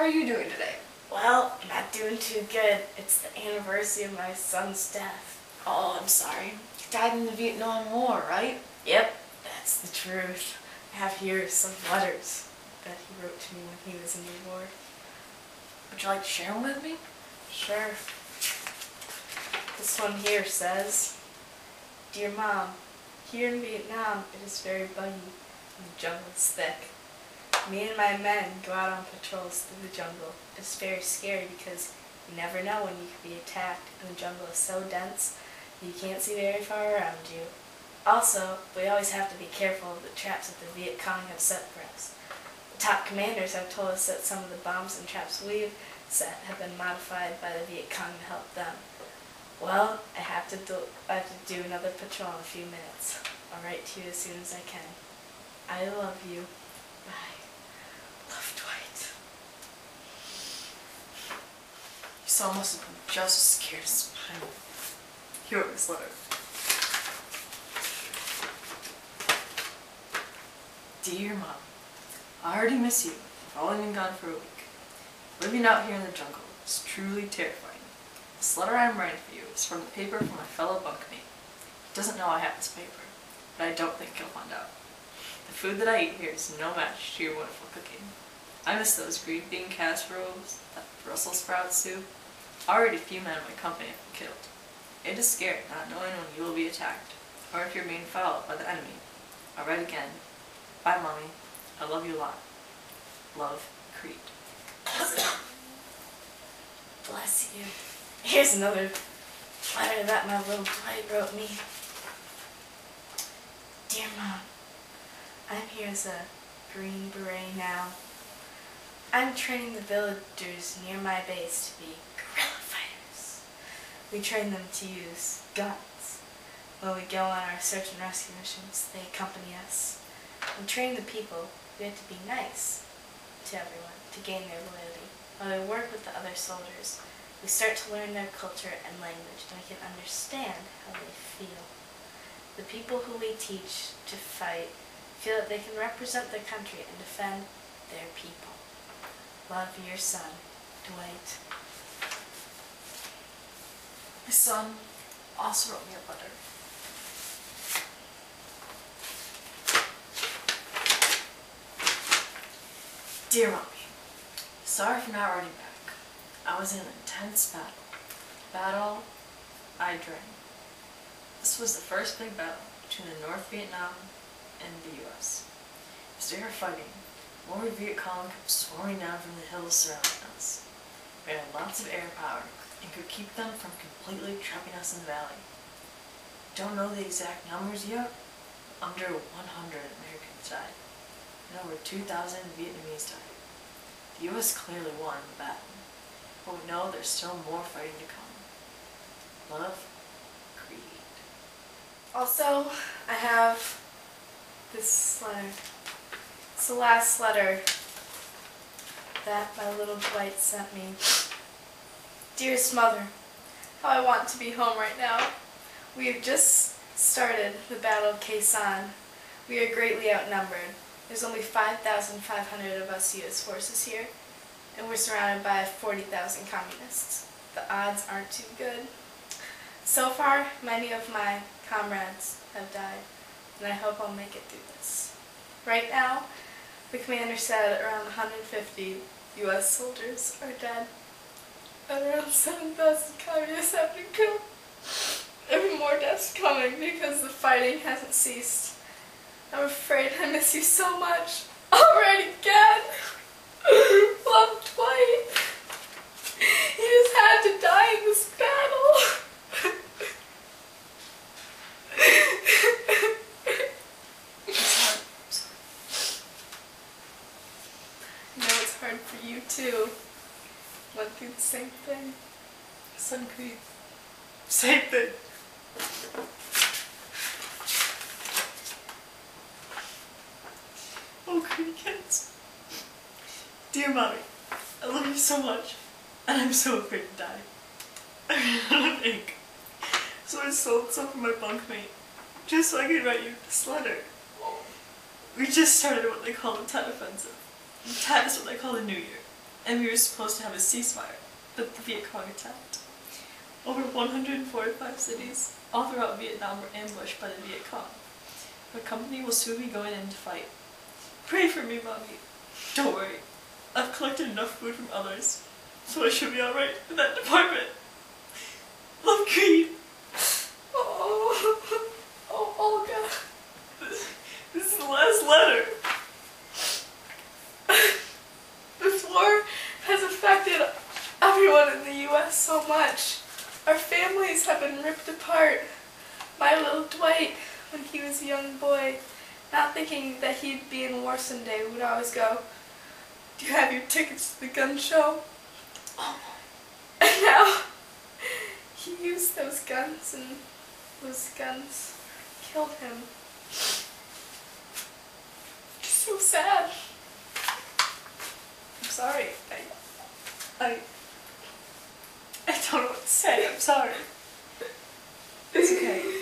are you doing today? Well, I'm not doing too good. It's the anniversary of my son's death. Oh, I'm sorry. He died in the Vietnam War, right? Yep, that's the truth. I have here some letters that he wrote to me when he was in the war. Would you like to share them with me? Sure. This one here says, Dear Mom, here in Vietnam it is very buggy and the jungle is thick. Me and my men go out on patrols through the jungle. It's very scary because you never know when you could be attacked, and the jungle is so dense that you can't see very far around you. Also, we always have to be careful of the traps that the Viet Cong have set for us. The top commanders have told us that some of the bombs and traps we've set have been modified by the Viet Cong to help them. Well, I have to do another patrol in a few minutes. I'll write to you as soon as I can. I love you. Bye. Love, Dwight. Your son must have been just as scared as mine. Here is this letter. Dear Mom, I already miss you. I've only been gone for a week. Living out here in the jungle is truly terrifying. This letter I'm writing for you is from the paper from my fellow bunkmate. He doesn't know I have this paper, but I don't think he'll find out. The food that I eat here is no match to your wonderful cooking. I miss those green bean casseroles, that Brussels sprout soup. Already a few men in my company have been killed. It is scary not knowing when you will be attacked, or if you're being followed by the enemy. I'll write again. Bye, Mommy. I love you a lot. Love, Creed. Bless you. Here's another letter that my little Dwight wrote me. Dear Mom, I'm here as a Green Beret now. I'm training the villagers near my base to be guerrilla fighters. We train them to use guns. When we go on our search and rescue missions, they accompany us. In training the people, we have to be nice to everyone to gain their loyalty. While we work with the other soldiers, we start to learn their culture and language, and we can understand how they feel. The people who we teach to fight feel that they can represent their country and defend their people. Love, your son, Dwight. My son also wrote me a letter. Dear Mommy, sorry for not writing back. I was in an intense battle I dread. This was the first big battle between the North Vietnam and the U.S. As they were fighting, more Viet Cong kept swarming down from the hills surrounding us. We had lots of air power and could keep them from completely trapping us in the valley. Don't know the exact numbers yet. Under 100 Americans died, and over 2,000 Vietnamese died. The U.S. clearly won the battle, but we know there's still more fighting to come. Love, Creed. Also, I have this letter. It's the last letter that my little Dwight sent me. Dearest Mother, how I want to be home right now. We have just started the Battle of Khe Sanh. We are greatly outnumbered. There's only 5,500 of us U.S. forces here, and we're surrounded by 40,000 communists. The odds aren't too good. So far, many of my comrades have died, and I hope I'll make it through this. Right now, the commander said around 150 U.S. soldiers are dead, and around 7,000 communists have been killed. There are more deaths coming because the fighting hasn't ceased. I'm afraid I miss you so much. I'll write again. Love, Dwight. He just had to die in this battle. I know it's hard for you too. Went through the same thing. Son, Creed. Same thing. Oh, Creed kids. Dear Mommy, I love you so much, and I'm so afraid to die. I ran out of ink, so I sold some for my bunkmate, just so I could write you this letter. We just started what they call the Tet Offensive. The Tet is what they call the New Year. and we were supposed to have a ceasefire, but the Viet Cong attacked. Over 145 cities all throughout Vietnam were ambushed by the Viet Cong. My company will soon be going in to fight. Pray for me, Mommy. Don't worry. I've collected enough food from others, so I should be alright in that department. Love, Creed. Oh, Olga. This is the last letter. This war has affected everyone in the U.S. so much. Our families have been ripped apart. My little Dwight, when he was a young boy, not thinking that he'd be in war someday, would always go, "Do you have your tickets to the gun show?" Oh. And now, he used those guns, and those guns killed him. It's so sad. I'm sorry. I don't know what to say. I'm sorry. It's okay.